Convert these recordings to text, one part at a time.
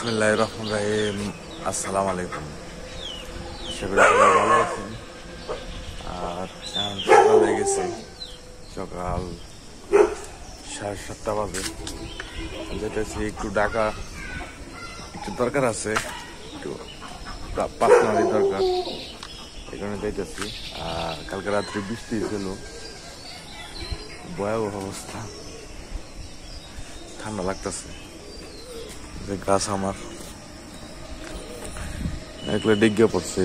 বিসমিল্লাহির রহমানির রহিম। আসসালামু আলাইকুম। আশা করি সবাই ভালো আছেন। আর এখন সকাল হয়ে গেছে, সকাল 7:30 বাজে। যেতেছি একটু ঢাকা, একটু দরকার আছে, একটু পার্সোনালি দরকার, এই কারণে যাইতেছি। আর কালকে রাত্রে বৃষ্টি ছিল, ভয়াবহ অবস্থা, ঠান্ডা লাগতেছে। যে গাছ আমার একলে ডিগ্গে পড়ছে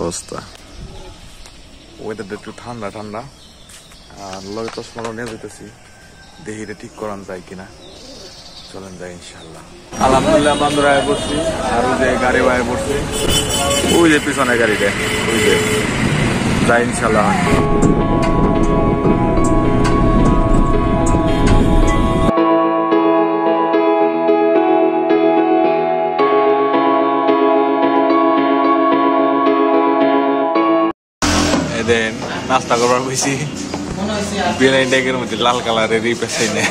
অবস্থা। ওয়েদারটা একটু ঠান্ডা ঠান্ডা, আর লগে তো স্মরণ নিয়ে যেতেছি, দেহিটা ঠিক করান যায় কিনা। চলেন যাই ইনশাল্লাহ। আলহামদুলিল্লাহ বন্ধুরা আয় পড়ছি, আর ওই যে গাড়ি আয় পড়ছি, ওই যে পিছনে গাড়িটা, ওই যে যাই ইনশাল্লাহ। দেন নাস্তা করবার বসি, বিরিয়ানি ডেকের মধ্যে লাল কালারের এই পেছাই নেয়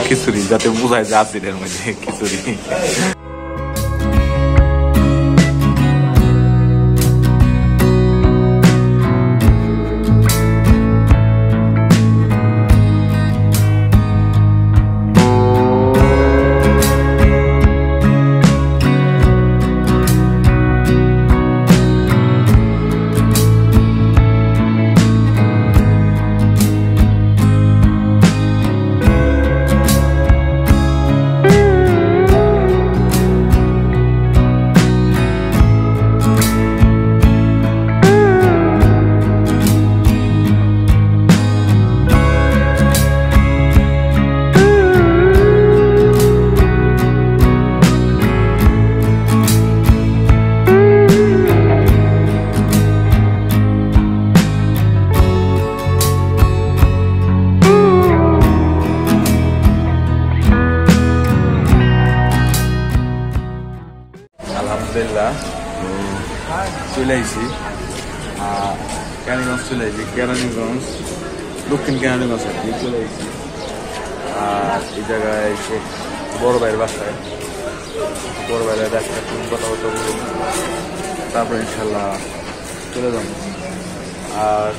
খিচুড়ি, যাতে বোঝায় যে আসিরের মধ্যে খিচুড়ি। আলহামদুলিল্লাহ চলে আইছি, কেরানীগঞ্জ চলে আইছি, কেরানীগঞ্জ দক্ষিণ কেরানীগঞ্জ আর কি চলে আইছি। আর এই জায়গায় এসে বড় ভাইয়ের বাসায়, বড় ভাইয়ের দেখা কথা বলবো, তারপর ইনশাল্লাহ চলে যাবো। আর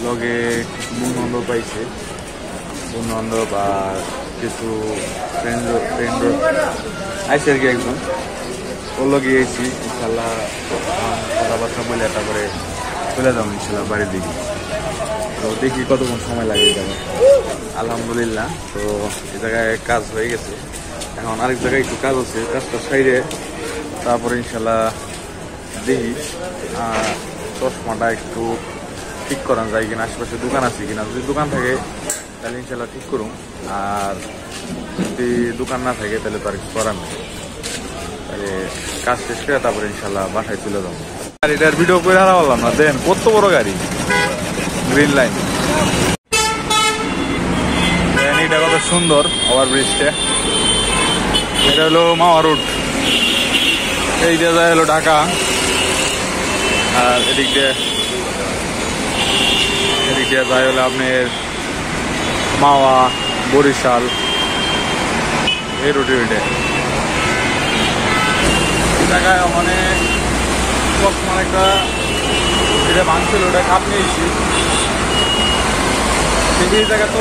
লগে কিছু বন্ধু বান্ধব পাইছে, বন্ধু বান্ধব আর কিছু ফ্রেন্ড আইসে আর কি, একজন ওর লগে গিয়েছি। ইনশাল্লাহ কথাবার্তা বলে তারপরে চলে যাবো ইনশাল্লাহ বাড়ির দিকে। তো দেখি কতক্ষণ সময় লাগে যাবে। আলহামদুলিল্লাহ তো এই জায়গায় কাজ হয়ে গেছে, এখন আরেক জায়গায় একটু কাজ আছে, কাজটা সাইডে তারপরে ইনশাল্লাহ দেখি চশমাটা একটু ঠিক করান যায় কিনা, আশেপাশে দোকান আছে কিনা। যদি দোকান থাকে তাহলে ইনশাল্লাহ ঠিক করুন, আর যদি দোকান না থাকে তাহলে তো আর কিছু করার নেই। তাহলে কাজ শেষ করে তারপরে ইনশাল্লাহ বাসায় চলে যাবো। গাড়িটার ভিডিও করে হারা বললাম না, দেন কত বড় গাড়ি, গ্রিন লাইন। এটা কত সুন্দর ওভারব্রিজটা, এটা হলো মাওয়া রোড, এই দিয়ে যায় হলো ঢাকা, আর এদিক দিয়ে যায় হলো আপনার মাওয়া, বরিশাল, এই রুটে রুটে জায়গায় মানে মানে একটা এটা ভাঙছিল, ওটা কাপ নিয়েছি। এই জায়গায় তো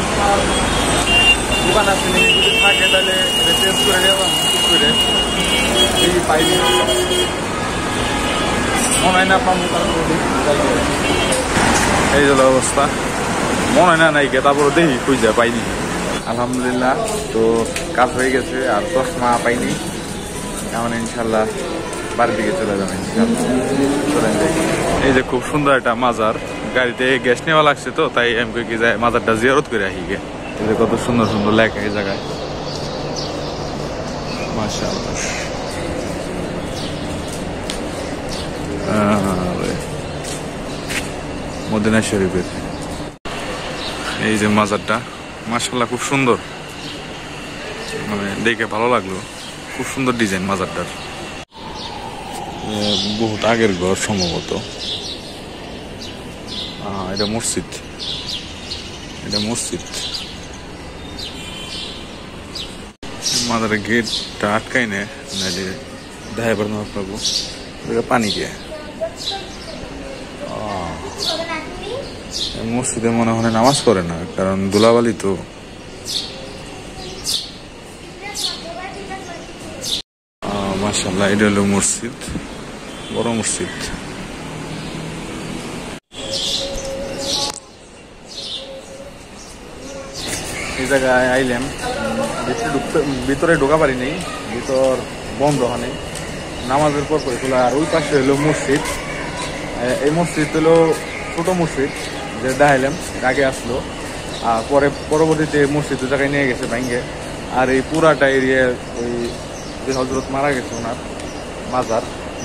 দোকান আছে, যদি থাকে তাহলে চেঞ্জ করে দেওয়া ঠিক করে এই পাইনি, মনে হয় না আপনার এই হলো অবস্থা, মনে হয় না নাইকে, তারপরে দেখি খুঁজে পাইনি। আলহামদুলিল্লাহ তো কাজ হয়ে গেছে, আর চশমা পাইনি, এখন ইনশাল্লাহ বাড়ির দিকে চলে যাবে ইনশাল্লাহ। চলেন যাই। এই যে খুব সুন্দর একটা মাজার, গাড়িতে গ্যাস নেওয়া লাগছে তো তাই আমি কি যায় মাজারটা জিয়ারত করে আসি গে। এই যে কত সুন্দর সুন্দর লেখা এই জায়গায়, মাশাআল্লাহ। মদিনা শরীফের এই যে মাজারটা, মাশাআল্লাহ খুব সুন্দর, মানে দেখে ভালো লাগলো, খুব সুন্দর ডিজাইন মাজারটার। বহুত আগের ঘর সম্ভবত, এটা মসজিদ, এটা মসজিদ। মাদার গেটটা আটকাই নে নাইলে দেখা পার না পাবো পানি গিয়ে মসজিদে মনে হয় নামাজ পড়ে না, কারণ ধুলাবালি তো। মাশাআল্লাহ, এটা হলো মসজিদ, বড় মসজিদ। এই জায়গায় আইলাম, ভিতরে ঢোকা পারি নেই, ভিতর বন্ধ হয় নামাজের পর করে খোলা। আর ওই পাশে হলো মসজিদ। এই মসজিদ হলো ছোট মসজিদ যে দেখাইলাম, আগে আসলো আর পরবর্তীতে মসজিদ জায়গায় নিয়ে গেছে ভাঙ্গে। আর এই পুরাটা এরিয়া ওই যে হজরত মারা গেছে ওনার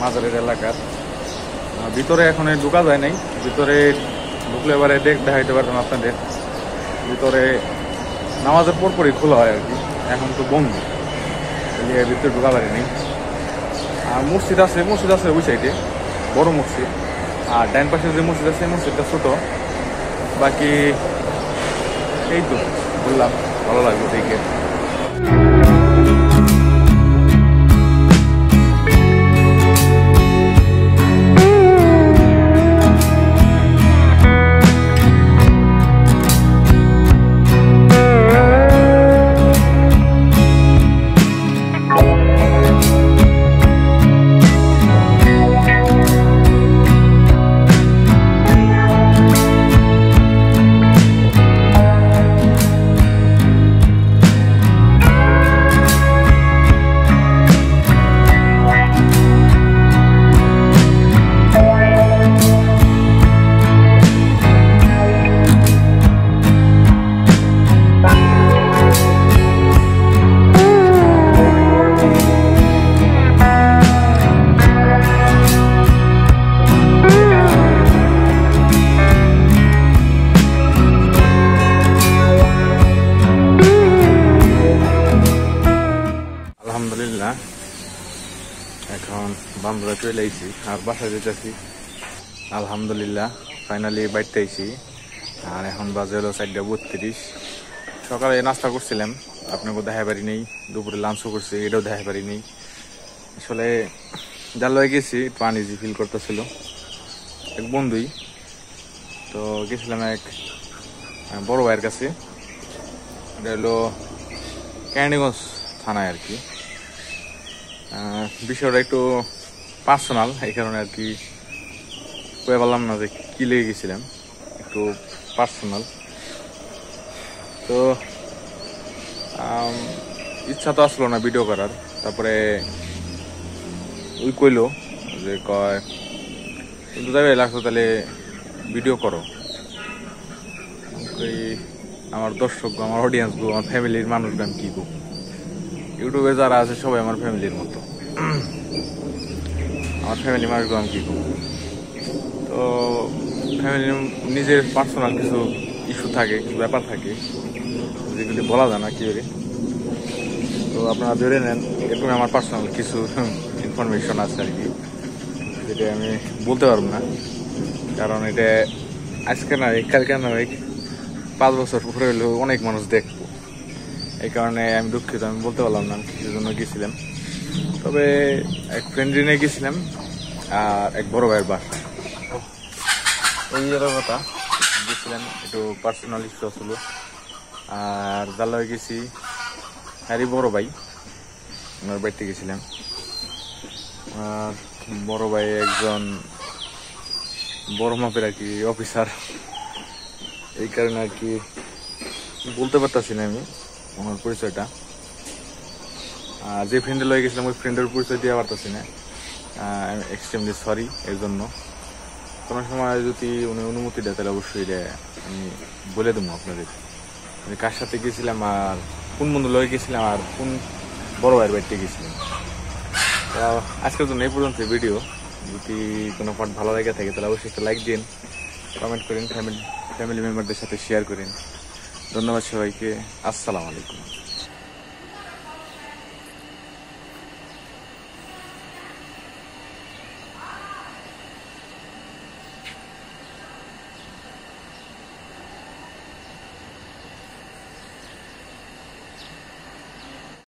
মাজারের এলাকার ভিতরে এখন ঢোকা যায় নাই। ভিতরে ঢুকলে এবারে দেখাইতে পারবেন আপনাদের। ভিতরে নামাজের পরপরই খোলা হয় আর কি, এখন তো বন্ধ, ভিতরে ঢোকা পারি নেই। আর মসজিদ আছে ওই সাইডে, বড় মসজিদ। আর ডান পাশে যে মসজিদ আছে মসজিদটা ছোট। বাকি এই তো বললাম, ভালো লাগলো দেখে। আলহামদুলিল্লাহ, এখন বান্দরা চলে আইছি আর বাসায় যেতেছি। আলহামদুলিল্লাহ, ফাইনালি বাইতে আইছি। আর এখন বাজে হলো 4:32। সকালে নাস্তা করছিলাম, আপনাকে দেখা পারি নেই। দুপুরে লাঞ্চও করছি, এটাও দেখা পারি নেই। আসলে জানলায় গেছি, একটু আনইজি ফিল করতেছিল। এক বন্ধুই তো গেছিলাম এক বড় ভাইয়ের কাছে। এটা হলো ক্যান্ডিগঞ্জ থানায় আর কি। বিষয়টা একটু পার্সোনাল, এই কারণে আর কি কয়ে বললাম না যে কি লেগে গেছিলাম, একটু পার্সোনাল। তো ইচ্ছা তো আসলো না ভিডিও করার। তারপরে ওই কইলো যে কয় কিন্তু যাবে লাগতো, তাহলে ভিডিও করো। আমার দর্শক, আমার অডিয়েন্স গো, আমার ফ্যামিলির মানুষগান কি গো, ইউটিউবে যারা আছে সবাই আমার ফ্যামিলির মতো। আমার ফ্যামিলি মানুষগান কি গো, তো ফ্যামিলির নিজের পার্সোনাল কিছু ইস্যু থাকে, কিছু ব্যাপার থাকে যেগুলি বলা যায় না কি করে। তো আপনারা ধরে নেন, এরকম আমার পার্সোনাল কিছু ইনফরমেশন আছে আর কি, যেটা আমি বলতে পারবো না। কারণ এটা আজকে না, কালকে না, 5 বছর পরে হলেও অনেক মানুষ দেখবো। এই কারণে আমি দুঃখিত, আমি বলতে পারলাম না কিছুর জন্য গেছিলাম। তবে এক ফ্রেন্ড নিয়ে গেছিলাম আর এক বড় ভাইয়ের বাসা। ওই কথা গেছিলাম, একটু পার্সোনাল ইস্যু ছিল। আর জানলায় গেছি হ্যারি বড় ভাই, ওনার বাড়িতে গেছিলাম। আর বড় ভাই একজন বড় মাপের আর কি অফিসার, এই কারণে আর কি বলতে পারতাছি না আমি ওনার পরিচয়টা। যে ফ্রেন্ডে লয়ে গেছিলাম ওই ফ্রেন্ডের পরিচয় দিয়ে পারতাছি না। আই এম এক্সট্রিমলি সরি এর জন্য। কোনো সময় যদি উনি অনুমতি দেয় তাহলে অবশ্যই এটা আমি বলে দেবো আপনাদের, আমি কার সাথে গেছিলাম আর কোন বন্ধু লয়ে গেছিলাম আর কোন বড় ভাইয়ের বাড়িতে গেছিলাম। তো আজকের জন্য এই পর্যন্ত ভিডিও। যদি কোনো পার্ট ভালো লেগে থাকে তাহলে অবশ্যই একটা লাইক দিন, কমেন্ট করেন, ফ্যামিলি মেম্বারদের সাথে শেয়ার করেন। ধন্যবাদ সবাইকে, আসসালামু আলাইকুম।